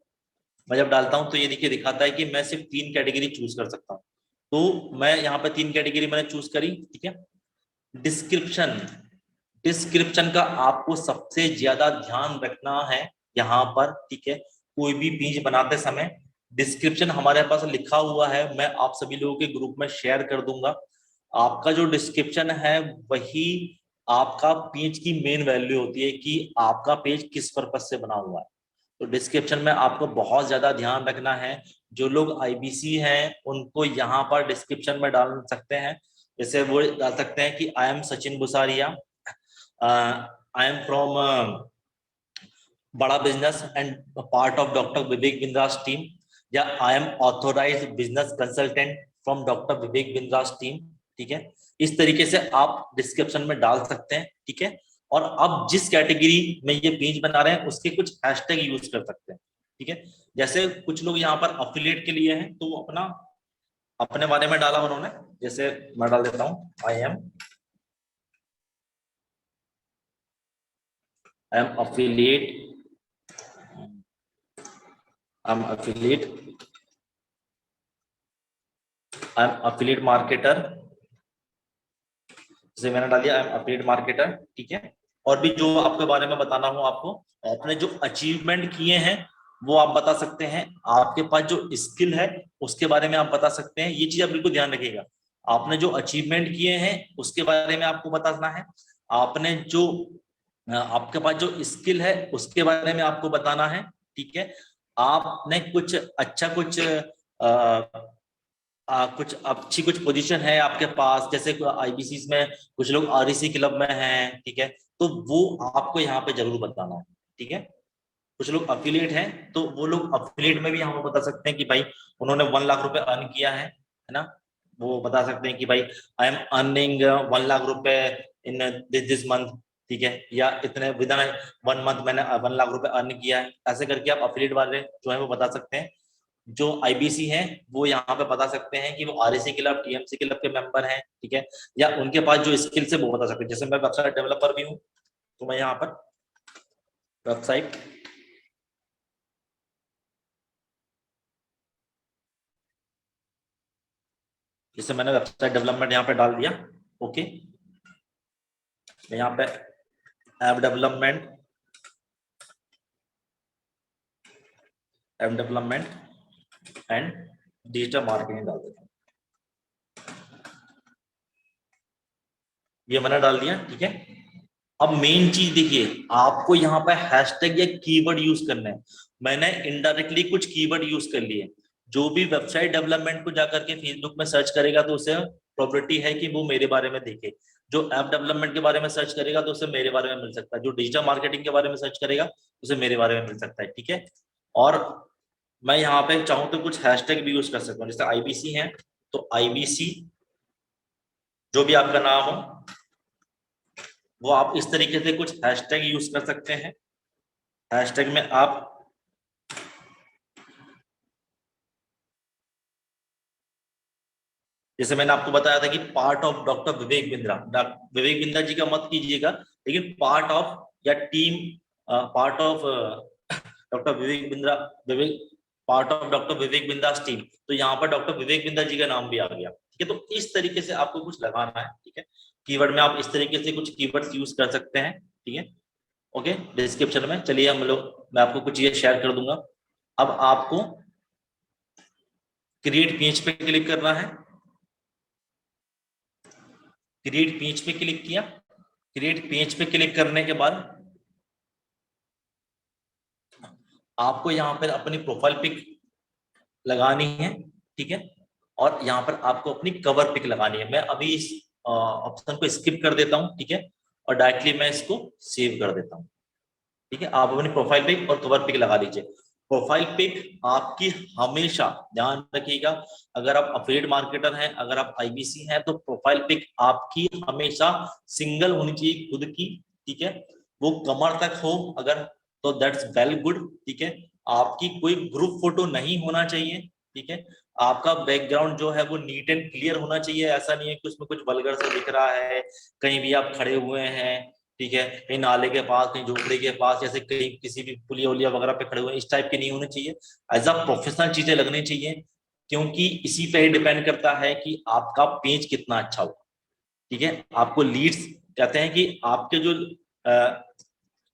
मैं जब डालता हूँ तो ये देखिए दिखाता है कि मैं सिर्फ 3 कैटेगरी चूज कर सकता हूँ। तो मैं यहाँ पे 3 कैटेगरी मैंने चूज करी। ठीक है, डिस्क्रिप्शन का आपको सबसे ज्यादा ध्यान रखना है यहाँ पर। ठीक है, कोई भी पेज बनाते समय डिस्क्रिप्शन हमारे पास लिखा हुआ है, मैं आप सभी लोगों के ग्रुप में शेयर कर दूंगा। आपका जो डिस्क्रिप्शन है वही आपका पेज की मेन वैल्यू होती है कि आपका पेज किस पर्पज से बना हुआ है। तो डिस्क्रिप्शन में आपको बहुत ज्यादा ध्यान रखना है। जो लोग आईबीसी हैं उनको यहाँ पर डिस्क्रिप्शन में डाल सकते हैं। जैसे वो डाल सकते हैं कि I am Sachin Busaria, I am from Bada business and part of doctor Vivek Bindra's team, या I am authorized business consultant from doctor Vivek Bindra's team. ठीक है, इस तरीके से आप डिस्क्रिप्शन में डाल सकते हैं। ठीक है, और अब जिस कैटेगरी में ये पेज बना रहे हैं उसके कुछ हैशटैग यूज कर सकते हैं। ठीक है, जैसे कुछ लोग यहाँ पर अफिलिएट के लिए हैं तो वो अपना अपने बारे में डाला उन्होंने। जैसे मैं डाल देता हूँ I am affiliate, I'm affiliate marketer। जैसे मैंने डाल दिया आई एम affiliate marketer। ठीक है, और भी जो आपके बारे में बताना हो आपको, आपने जो अचीवमेंट किए हैं वो आप बता सकते हैं। आपके पास जो स्किल है उसके बारे में आप बता सकते हैं। ये चीज आप बिल्कुल ध्यान रखिएगा, आपने जो अचीवमेंट किए हैं उसके बारे में आपको बताना है। आपने जो आपके पास जो स्किल है उसके बारे में आपको बताना है। ठीक है, आपने कुछ अच्छा कुछ अच्छी कुछ पोजीशन है आपके पास, जैसे आईबीसी में कुछ लोग आरईसी क्लब में हैं। ठीक है, तो वो आपको यहाँ पे जरूर बताना है। ठीक है, कुछ लोग अफिलिएट हैं तो वो लोग अफिलिएट में भी यहाँ पे बता सकते हैं कि भाई उन्होंने 1 लाख रुपए अर्न किया है ना। वो बता सकते हैं कि भाई आई एम अर्निंग 1 लाख रुपए इन दिस मंथ। ठीक है, या इतने विद इन 1 मंथ मैंने 1 लाख रुपए अर्न किया है। ऐसे करके आप अफिलिएट वाले जो है वो बता सकते हैं। जो आईबीसी हैं वो यहाँ पे बता सकते हैं कि वो आरएसी क्लब टीएमसी क्लब के मेंबर हैं। ठीक है, या उनके पास जो स्किल्स है वो बता सकते हैं। जैसे मैं वेबसाइट डेवलपर भी हूँ तो मैं यहाँ पर वेबसाइट जैसे मैंने वेबसाइट डेवलपमेंट यहाँ पे डाल दिया। ओके, यहाँ पे app development and digital marketing डाल देता हूँ। ये मैंने डाल दिया। ठीक है, अब मेन चीज देखिए, आपको यहाँ पे हैशटैग या कीवर्ड यूज करना है। मैंने इनडायरेक्टली कुछ कीवर्ड यूज कर लिए। जो भी वेबसाइट डेवलपमेंट को जाकर के फेसबुक में सर्च करेगा तो उसे प्रोबेबिलिटी है कि वो मेरे बारे में देखे। जो ऐप डेवलपमेंट के बारे में सर्च करेगा तो उसे मेरे बारे में मिल सकता है। जो डिजिटल मार्केटिंग के बारे में सर्च करेगा उसे मेरे बारे में मिल सकता है। ठीक है, और मैं यहाँ पे चाहूँ तो कुछ हैशटैग भी यूज कर सकता हूँ। जैसे आईबीसी है तो आईबीसी जो भी आपका नाम हो वो आप इस तरीके से कुछ हैशटैग यूज कर सकते हैं। हैशटैग में आप जैसे मैंने आपको बताया था कि part of doctor Vivek Bindra, Vivek Bindra ji का मत कीजिएगा, लेकिन पार्ट ऑफ या team, part of doctor Vivek Bindra, Vivek part of doctor Vivek Bindra's team, तो यहाँ पर डॉक्टर विवेक बिंद्रा जी का नाम भी आ गया। ठीक है, तो इस तरीके से आपको कुछ लगाना है। ठीक है, कीवर्ड में आप इस तरीके से कुछ कीवर्ड्स यूज कर सकते हैं। ठीक है, ओके, डिस्क्रिप्शन में चलिए हम लोग, मैं आपको कुछ ये शेयर कर दूंगा। अब आपको क्रिएट पेज पे क्लिक करना है। क्रिएट पेज पे क्लिक किया। क्रिएट पेज पे क्लिक करने के बाद आपको यहाँ पर अपनी प्रोफाइल पिक लगानी है। ठीक है, और यहाँ पर आपको अपनी कवर पिक लगानी है। मैं अभी इस ऑप्शन को स्किप कर देता हूँ। ठीक है, और डायरेक्टली मैं इसको सेव कर देता हूँ। ठीक है, आप अपनी प्रोफाइल पिक और कवर पिक लगा लीजिए। प्रोफाइल पिक आपकी हमेशा ध्यान रखिएगा, अगर आप अफिलिएट मार्केटर हैं, अगर आप आईबीसी हैं, तो प्रोफाइल पिक आपकी हमेशा सिंगल होनी चाहिए खुद की। ठीक है, वो कमर तक हो अगर, तो दैट्स वेल गुड। ठीक है, आपकी कोई ग्रुप फोटो नहीं होना चाहिए। ठीक है, आपका बैकग्राउंड जो है वो नीट एंड क्लियर होना चाहिए। ऐसा नहीं है कि उसमें कुछ वल्गर से दिख रहा है, कहीं भी आप खड़े हुए हैं, ठीक है, कहीं नाले के पास, कहीं झोपड़ी के पास, जैसे कहीं किसी भी पुलिया उलिया वगैरह पे खड़े हुए, इस टाइप के नहीं होने चाहिए। एज अ प्रोफेशनल चीजें लगनी चाहिए, क्योंकि इसी पे ही डिपेंड करता है कि आपका पेज कितना अच्छा हो। ठीक है, आपको लीड्स कहते हैं कि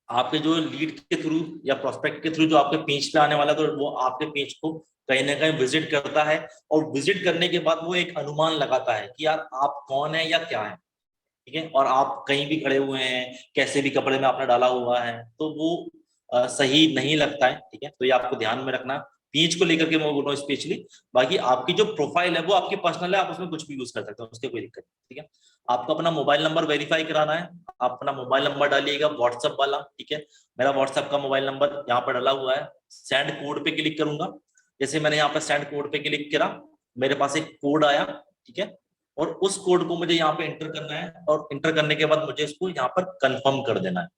आपके जो लीड के थ्रू या प्रोस्पेक्ट के थ्रू जो आपके पेज पे आने वाला, तो वो आपके पेज को कहीं ना कहीं विजिट करता है, और विजिट करने के बाद वो एक अनुमान लगाता है कि यार आप कौन है या क्या है। ठीक है, और आप कहीं भी खड़े हुए हैं, कैसे भी कपड़े में आपने डाला हुआ है, तो वो सही नहीं लगता है। ठीक है, तो ये आपको ध्यान में रखना। पेज को लेकर के मैं बोल रहा हूँ स्पेशली, बाकी आपकी जो प्रोफाइल है वो आपकी पर्सनल है, आप उसमें कुछ भी यूज कर सकते हो, उसके कोई दिक्कत नहीं। ठीक है, आपको अपना मोबाइल नंबर वेरीफाई कराना है। आप अपना मोबाइल नंबर डालिएगा व्हाट्सएप वाला। ठीक है, मेरा व्हाट्सएप का मोबाइल नंबर यहाँ पर डाला हुआ है। सेंड कोड पे क्लिक करूंगा। जैसे मैंने यहाँ पर सेंड कोड पे क्लिक करा, मेरे पास एक कोड आया। ठीक है, और उस कोड को मुझे यहाँ पे एंटर करना है, और एंटर करने के बाद मुझे इसको यहाँ पर कंफर्म कर देना है।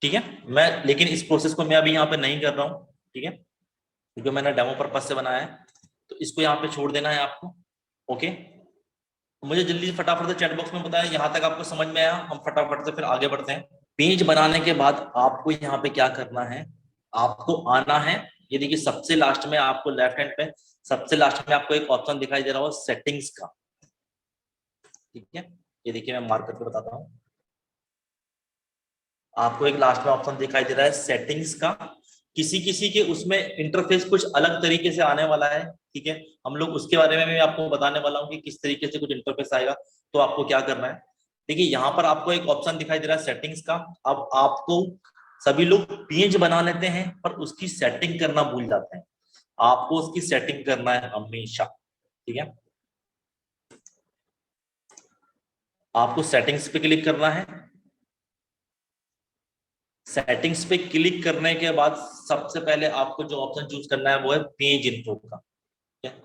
ठीक है, मैं लेकिन इस प्रोसेस को मैं अभी यहाँ पे नहीं कर रहा हूँ। ठीक है, क्योंकि मैंने डेमो पर्पज से बनाया है, तो इसको यहाँ पे छोड़ देना है आपको। ओके, मुझे जल्दी फटाफट से चैट बॉक्स में बताएं यहाँ तक आपको समझ में आया, हम फटाफट से फिर आगे बढ़ते हैं। पेज बनाने के बाद आपको यहाँ पे क्या करना है, आपको आना है, ये देखिए सबसे लास्ट में आपको लेफ्ट हैंड पे सबसे लास्ट में आपको एक ऑप्शन दिखाई दे रहा हो सेटिंग्स का। ठीक है, ये देखिए मैं मार्क करके बताता हूँ। आपको एक लास्ट में ऑप्शन दिखाई दे रहा है सेटिंग्स का। किसी किसी के उसमें इंटरफेस कुछ अलग तरीके से आने वाला है। ठीक है, हम लोग उसके बारे में भी आपको बताने वाला हूँ कि किस तरीके से कुछ इंटरफेस आएगा, तो आपको क्या करना है। देखिए यहाँ पर आपको एक ऑप्शन दिखाई दे रहा है सेटिंग्स का। अब आपको, सभी लोग पेज बना लेते हैं पर उसकी सेटिंग करना भूल जाते हैं, आपको उसकी सेटिंग करना है हमेशा। ठीक है, आपको सेटिंग्स पे क्लिक करना है। सेटिंग्स पे क्लिक करने के बाद सबसे पहले आपको जो ऑप्शन चूज करना है वो है पेज इन्फो का। ठीक है,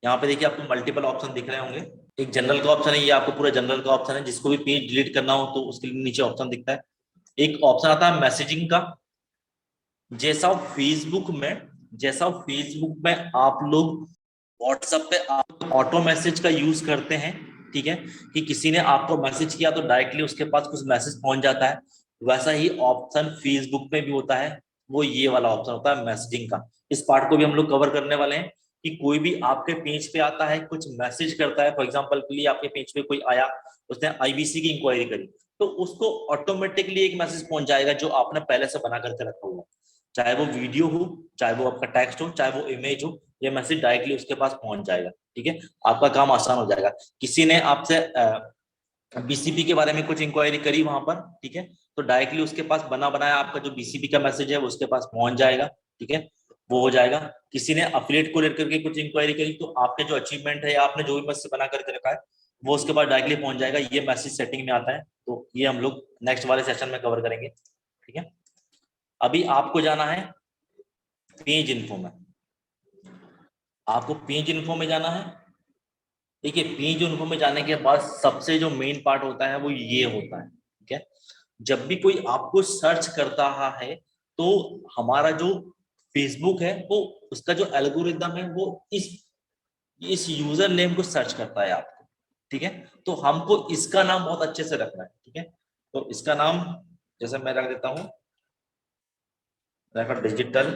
यहाँ पे देखिए आपको मल्टीपल ऑप्शन दिख रहे होंगे। एक जनरल का ऑप्शन है, ये आपको पूरा जनरल का ऑप्शन है, जिसको भी पेज डिलीट करना हो तो उसके लिए नीचे ऑप्शन दिखता है। एक ऑप्शन आता है मैसेजिंग का। जैसा फेसबुक में आप लोग व्हाट्सएप पे आप ऑटो मैसेज का यूज करते हैं। ठीक है, कि किसी ने आपको मैसेज किया तो डायरेक्टली उसके पास कुछ मैसेज पहुंच जाता है, वैसा ही ऑप्शन फेसबुक में भी होता है। वो ये वाला ऑप्शन होता है मैसेजिंग का। इस पार्ट को भी हम लोग कवर करने वाले हैं कि कोई भी आपके पेज पे आता है, कुछ मैसेज करता है, फॉर एग्जांपल के लिए आपके पेज पे कोई आया, उसने आईबीसी की इंक्वायरी करी, तो उसको ऑटोमेटिकली एक मैसेज पहुंच जाएगा जो आपने पहले से बना करके रखा हुआ, चाहे वो वीडियो हो, चाहे वो आपका टेक्स्ट हो, चाहे वो इमेज हो, ये मैसेज डायरेक्टली उसके पास पहुंच जाएगा। ठीक है, आपका काम आसान हो जाएगा। किसी ने आपसे बीसीपी के बारे में कुछ इंक्वायरी करी वहां पर, ठीक है, तो डायरेक्टली उसके पास बना बनाया आपका जो बीसीपी का मैसेज है वो उसके पास पहुंच जाएगा। ठीक है, वो हो जाएगा। किसी ने अफिलिएट को लेकर के कुछ इंक्वायरी करी, तो आपके जो अचीवमेंट है, आपने जो भी मैसेज बना करके रखा है, वो उसके पास डायरेक्टली पहुंच जाएगा। ये मैसेज सेटिंग में आता है, तो ये हम लोग नेक्स्ट वाले सेशन में कवर करेंगे। ठीक है, अभी आपको जाना है पेज इन्फो में। आपको पेज इन्फो में जाना है। देखिए, पेज इन्फो में जाने के बाद सबसे जो मेन पार्ट होता है वो ये होता है। ठीक है, जब भी कोई आपको सर्च करता है, तो हमारा जो फेसबुक है वो, उसका जो एल्गोरिदम है वो इस इस यूजर नेम को सर्च करता है आपको, ठीक है। तो हमको इसका नाम बहुत अच्छे से रखना है, ठीक है। तो इसका नाम जैसे मैं रख देता हूं, डिजिटल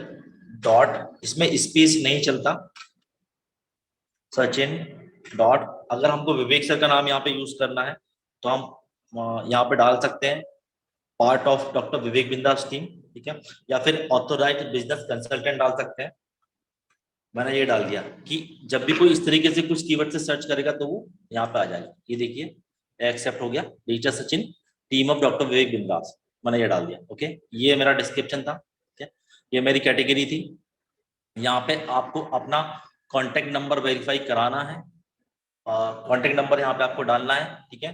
डॉट, इसमें स्पेस नहीं चलता, सचिन डॉट। अगर हमको विवेक सर का नाम यहाँ पे यूज करना है तो हम यहाँ पे डाल सकते हैं part of doctor Vivek Bindra's team, ठीक है। या फिर ऑथोराइज्ड बिजनेस कंसल्टेंट डाल सकते हैं। मैंने ये डाल दिया कि जब भी कोई इस तरीके से कुछ कीवर्ड से सर्च करेगा तो वो यहाँ पे आ जाएगा। ये देखिए एक्सेप्ट हो गया, digital Sachin team of doctor Vivek Bindra's, मैंने ये डाल दिया। ओके, ये मेरा डिस्क्रिप्शन था, ठीक है। ये मेरी कैटेगरी थी। यहाँ पे आपको अपना कॉन्टेक्ट नंबर वेरीफाई कराना है, कॉन्टेक्ट नंबर यहाँ पे आपको डालना है, ठीक है।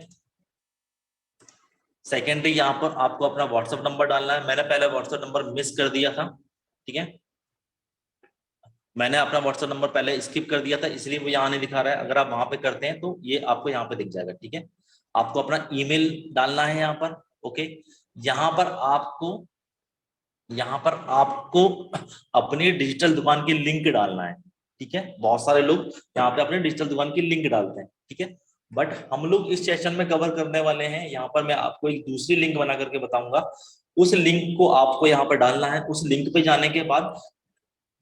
सेकेंडरी यहाँ पर आपको अपना व्हाट्सएप नंबर डालना है। मैंने पहले व्हाट्सएप नंबर मिस कर दिया था, ठीक है। मैंने अपना व्हाट्सएप नंबर पहले स्किप कर दिया था, इसलिए वो यहाँ नहीं दिखा रहा है। अगर आप वहां पे करते हैं तो ये आपको यहाँ पे दिख जाएगा, ठीक है। आपको अपना ईमेल डालना है यहाँ पर। ओके, यहाँ पर आपको अपनी डिजिटल दुकान की लिंक डालना है, ठीक है। बहुत सारे लोग यहाँ पे अपनी डिजिटल दुकान की लिंक डालते हैं, ठीक है। बट हम लोग इस सेशन में कवर करने वाले हैं, यहाँ पर मैं आपको एक दूसरी लिंक बना करके बताऊंगा। उस लिंक को आपको यहाँ पर डालना है। उस लिंक पे जाने के बाद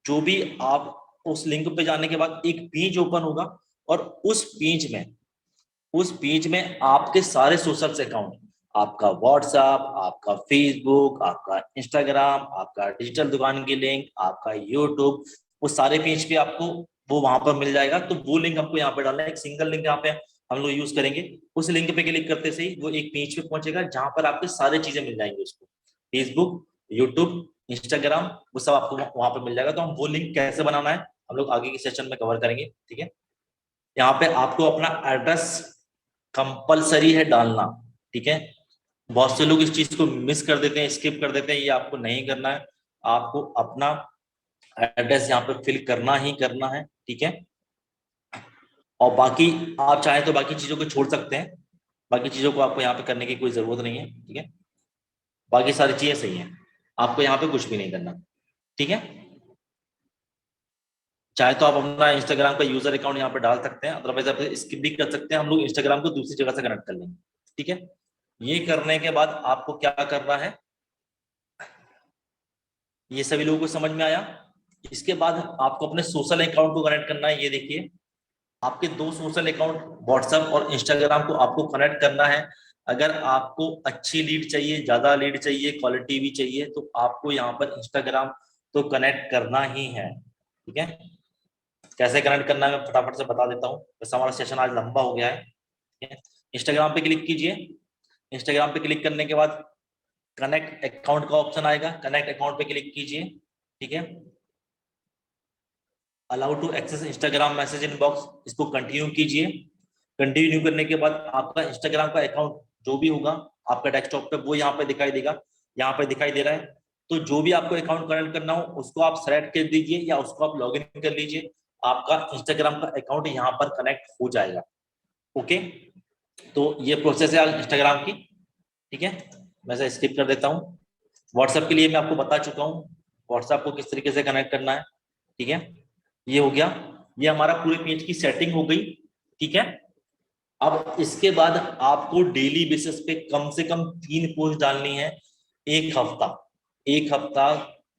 जो भी आप उस लिंक पे जाने के बाद एक पेज ओपन होगा, और उस पेज में आपके सारे सोशल अकाउंट, आपका व्हाट्सएप, आपका फेसबुक, आपका इंस्टाग्राम, आपका डिजिटल दुकान की लिंक, आपका यूट्यूब, वो सारे पेज पे आपको वो वहां पर मिल जाएगा। तो वो लिंक आपको यहाँ पे डालना है। एक सिंगल लिंक यहाँ पे हम लोग यूज करेंगे। उस लिंक पे क्लिक करते से ही वो एक पेज पे पहुंचेगा जहां पर आपको सारी चीजें मिल जाएंगी उसको, फेसबुक, यूट्यूब, इंस्टाग्राम, वो सब आपको वहां पे मिल जाएगा। तो हम वो लिंक कैसे बनाना है हम लोग आगे के सेशन में कवर करेंगे, ठीक है। यहाँ पे आपको अपना एड्रेस कंपलसरी है डालना, ठीक है। बहुत से लोग इस चीज को मिस कर देते हैं, स्किप कर देते हैं, ये आपको नहीं करना है। आपको अपना एड्रेस यहाँ पे फिल करना ही करना है, ठीक है। और बाकी आप चाहे तो बाकी चीजों को छोड़ सकते हैं, बाकी चीजों को आपको यहाँ पे करने की कोई जरूरत नहीं है, ठीक है। बाकी सारी चीजें सही हैं, आपको यहाँ पे कुछ भी नहीं करना, ठीक है। चाहे तो आप अपना इंस्टाग्राम का यूजर अकाउंट यहाँ पे डाल सकते हैं, अदरवाइज आप स्किप भी कर सकते हैं। हम लोग इंस्टाग्राम को दूसरी जगह से कनेक्ट कर लेंगे, ठीक है। ये करने के बाद आपको क्या करना है, ये सभी लोगों को समझ में आया। इसके बाद आपको अपने सोशल अकाउंट को कनेक्ट करना है। ये देखिए आपके दो सोशल अकाउंट व्हाट्सएप और इंस्टाग्राम को आपको कनेक्ट करना है। अगर आपको अच्छी लीड चाहिए, ज्यादा लीड चाहिए, क्वालिटी भी चाहिए, तो आपको यहाँ पर इंस्टाग्राम तो कनेक्ट करना ही है, ठीक है। कैसे कनेक्ट करना है मैं फटाफट से बता देता हूँ, वैसे हमारा सेशन आज लंबा हो गया है, ठीक है। इंस्टाग्राम पे क्लिक कीजिए। इंस्टाग्राम पे क्लिक करने के बाद कनेक्ट अकाउंट का ऑप्शन आएगा, कनेक्ट अकाउंट पे क्लिक कीजिए, ठीक है। Allow to access Instagram message inbox, इसको कंटिन्यू कीजिए। कंटिन्यू करने के बाद आपका इंस्टाग्राम का अकाउंट जो भी होगा आपका डेस्कटॉप पे वो यहाँ पे दिखाई देगा, यहाँ पे दिखाई दे रहा है। तो जो भी आपको अकाउंट कनेक्ट करना हो उसको आप सेलेक्ट कर दीजिए या उसको आप लॉग इन कर लीजिए, आपका इंस्टाग्राम का अकाउंट यहाँ पर कनेक्ट हो जाएगा। ओके, तो ये प्रोसेस है इंस्टाग्राम की, ठीक है। मैं से स्किप कर देता हूँ। व्हाट्सएप के लिए मैं आपको बता चुका हूँ व्हाट्सएप को किस तरीके से कनेक्ट करना है, ठीक है। ये हो गया, ये हमारा पूरे पेज की सेटिंग हो गई, ठीक है। अब इसके बाद आपको डेली बेसिस पे कम से कम 3 पोस्ट डालनी है। एक हफ्ता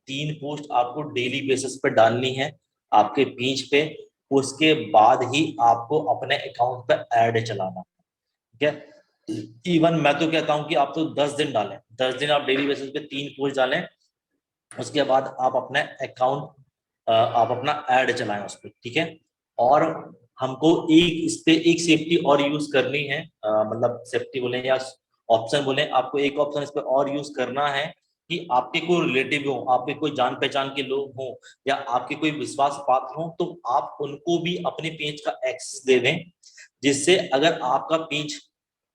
3 पोस्ट आपको डेली बेसिस पे डालनी है आपके पेज पे। उसके बाद ही आपको अपने अकाउंट पे ऐड चलाना, ठीक है। इवन मैं तो कहता हूं कि आप तो 10 दिन डालें, 10 दिन आप डेली बेसिस पे 3 पोस्ट डालें। उसके बाद आप अपने अकाउंट आप अपना ऐड चलाएं उस पर, ठीक है। और हमको इस पे एक सेफ्टी और यूज करनी है, मतलब सेफ्टी बोले या ऑप्शन बोले, आपको एक ऑप्शन इस पे और यूज करना है कि आपके कोई रिलेटिव हो, आपके कोई जान पहचान के लोग हो या आपके कोई विश्वास पात्र हो, तो आप उनको भी अपने पेज का एक्सेस दे दें, जिससे अगर आपका पेज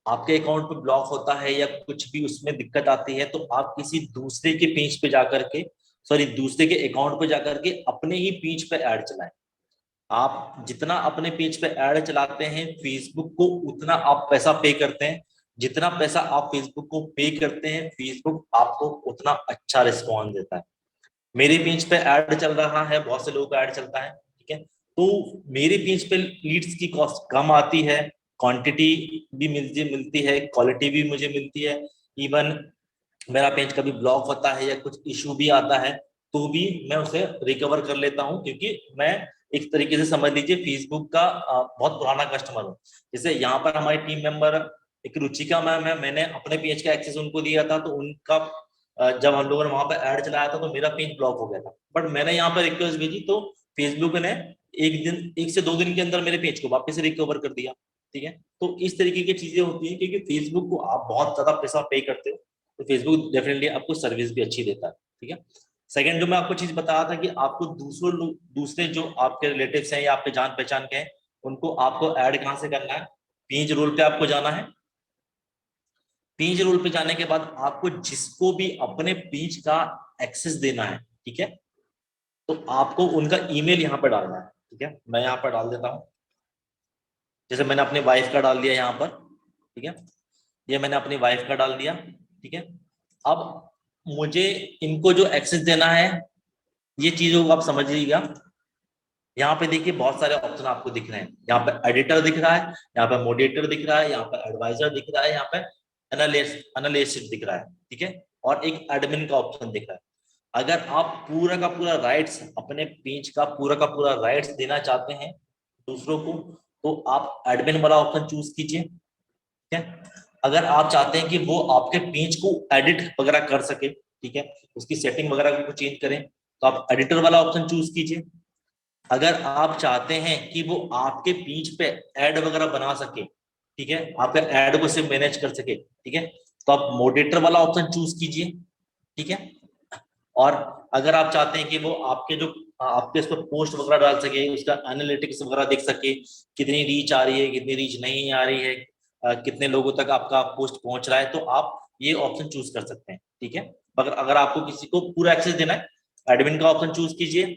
आपके अकाउंट पे ब्लॉक होता है या कुछ भी उसमें दिक्कत आती है तो आप किसी दूसरे के पेज पे जाकर के, सॉरी दूसरे के अकाउंट पे जाकर के अपने ही पेज पे ऐड चलाएं। आप जितना अपने पेज पे ऐड चलाते हैं फेसबुक को उतना आप पैसा पे करते हैं, जितना पैसा आप फेसबुक को पे करते हैं फेसबुक आपको उतना अच्छा रिस्पॉन्स देता है। मेरे पेज पे ऐड चल रहा है, बहुत से लोगों का ऐड चलता है, ठीक है। तो मेरे पेज पे लीड्स की कॉस्ट कम आती है, क्वांटिटी भी मिलती है, क्वालिटी भी मुझे मिलती है। इवन मेरा पेज कभी ब्लॉक होता है या कुछ इशू भी आता है तो भी मैं उसे रिकवर कर लेता हूं, क्योंकि मैं एक तरीके से समझ लीजिए फेसबुक का बहुत पुराना कस्टमर हूं। जैसे यहाँ पर हमारी टीम मेंबर एक रुचिका मैम है, मैंने अपने पेज का एक्सेस उनको दिया था, तो उनका जब हम लोगों ने वहां पर ऐड चलाया था तो मेरा पेज ब्लॉक हो गया था, बट मैंने यहाँ पर रिक्वेस्ट भेजी तो फेसबुक ने 1 से 2 दिन के अंदर मेरे पेज को वापस रिकवर कर दिया। ठीक है, तो इस तरीके की चीजें होती है, क्योंकि फेसबुक को आप बहुत ज्यादा पैसा पे करते हो तो फेसबुक डेफिनेटली आपको सर्विस भी अच्छी देता है। ठीक है, सेकंड जो मैं आपको चीज बता रहा था कि आपको दूसरे जो आपके रिलेटिव्स हैं या आपके जान पहचान के हैं उनको आपको ऐड कहां से करना है, पेज रोल पे आपको जाना है। पेज रोल पे जाने के बाद आपको जिसको भी अपने पेज का एक्सेस देना है, ठीक है, तो आपको उनका ईमेल यहाँ पर डालना है। ठीक है, मैं यहाँ पर डाल देता हूँ, जैसे मैंने अपनी वाइफ का डाल दिया यहाँ पर। ठीक है, ये मैंने अपनी वाइफ का डाल दिया। ठीक है, अब मुझे इनको जो एक्सेस देना है ये चीजों को आप समझ लीजिएगा। यहाँ पे देखिए बहुत सारे ऑप्शन आपको दिख रहे हैं, यहाँ पे एडिटर दिख रहा है, यहाँ पे मॉडरेटर दिख रहा है, यहाँ पे एडवाइजर दिख रहा है, यहाँ पे एनालिस्ट दिख रहा है। ठीक है, और एक एडमिन का ऑप्शन दिख रहा है। अगर आप पूरा का पूरा राइट्स अपने पेज का पूरा राइट्स देना चाहते हैं दूसरों को तो आप एडमिन वाला ऑप्शन चूज कीजिए। ठीक है, अगर आप चाहते हैं कि वो आपके पेज को एडिट वगैरह कर सके, ठीक है, उसकी सेटिंग वगैरह को चेंज करें तो आप एडिटर वाला ऑप्शन चूज कीजिए। अगर आप चाहते हैं कि वो आपके पेज पे ऐड वगैरह बना सके, ठीक है, आपके ऐड को सिर्फ मैनेज कर सके, ठीक है, तो आप मॉडरेटर वाला ऑप्शन चूज कीजिए। ठीक है, और अगर आप चाहते हैं कि वो आपके जो आपके इस पर पोस्ट वगैरह डाल सके, उसका एनालिटिक्स वगैरह देख सके, कितनी रीच आ रही है, कितनी रीच नहीं आ रही है, कितने लोगों तक आपका पोस्ट पहुंच रहा है, तो आप ये ऑप्शन चूज कर सकते हैं। ठीक है, मगर अगर आपको किसी को पूरा एक्सेस देना है, एडमिन का ऑप्शन चूज कीजिए,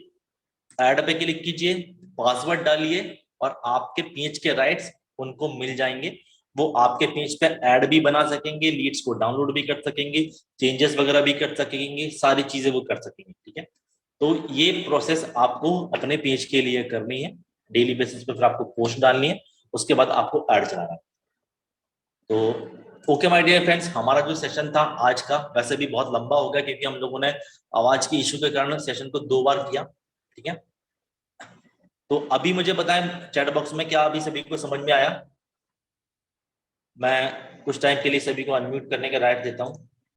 ऐड पे क्लिक कीजिए, पासवर्ड डालिए और आपके पेज के राइट्स उनको मिल जाएंगे। वो आपके पेज पे ऐड भी बना सकेंगे, लीड्स को डाउनलोड भी कर सकेंगे, चेंजेस वगैरह भी कर सकेंगे, सारी चीजें वो कर सकेंगे। ठीक है, तो ये प्रोसेस आपको अपने पेज के लिए करनी है, डेली बेसिस पे फिर आपको पोस्ट डालनी है, उसके बाद आपको ऐड चलाना है। तो ओके माय डियर फ्रेंड्स, हमारा जो सेशन था आज का वैसे भी बहुत लंबा हो गया, क्योंकि हम लोगों ने आवाज की इश्यू के कारण सेशन को 2 बार किया। ठीक है, तो अभी मुझे बताएं चैट बॉक्स में क्या अभी सभी को समझ में आया। मैं कुछ टाइम के लिए सभी को अनम्यूट करने का राइट देता हूं।